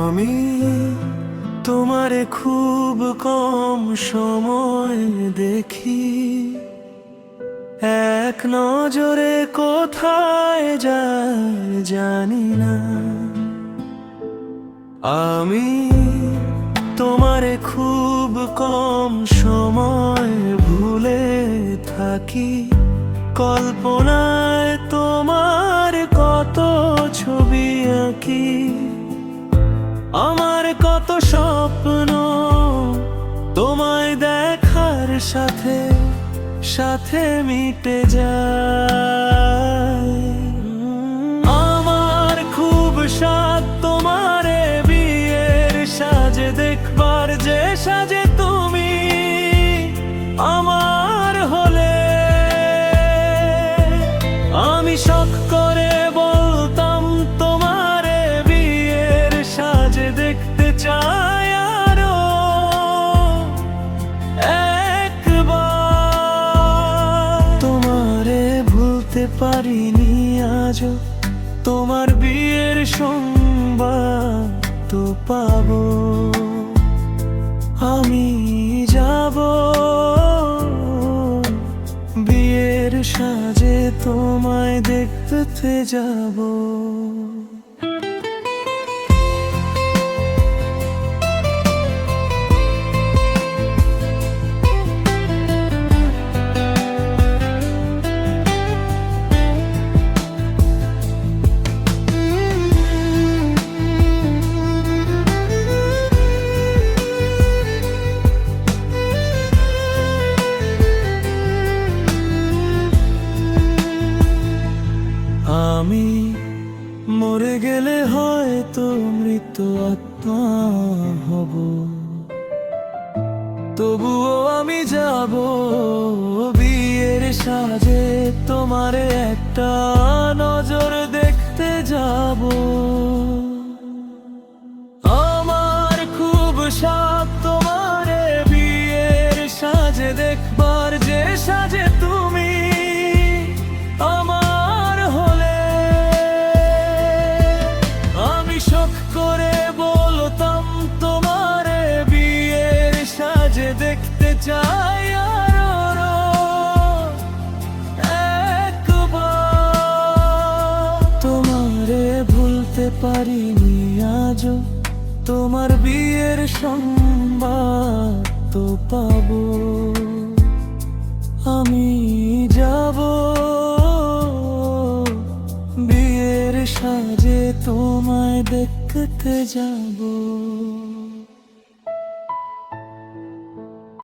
আমি তোমারে খুব কম সময় দেখি, এক নজরে কোথায় যায় জানি না। আমি তোমারে খুব কম সময় ভুলে থাকি, কল্পনায় তোমার কত ছবি আঁকি। আমার কত স্বপ্ন তোমায় দেখার সাথে সাথে মিটে যায়। আমার খুব সাধ তোমারে বিয়ের সাজে দেখবার, যে সাজে তুমি আমার হলে। আমি শখ করে বলতাম তোমারে বিয়ের সাজে দেখতে চাই আরো একবার। তোমারে ভুলতে পারিনি আজও, তোমার বিয়ের সংবাদ তো পাবো। আমি যাব বিয়ের সাজে তোমায় দেখতে যাব। আমি মরে গেলে হয়তো মৃত আত্মা হব, তবুও আমি যাব বিয়ের সাজে তোমারে একটা নজর দেখতে যাব। আমার খুব শখ তোমারে বিয়ের সাজে দেখবার, যে সাজে তুমি আমার হলে। আমি শখ করে বলতাম তোমারে বিয়ের সাজে দেখতে চাই আরো একবার। তোমারে ভুলতে পারিনি আজও, তোমার বিয়ের সংবাদ তো পাবো। আমি যাব বিয়ের সাজে তোমায় দেখতে যাব।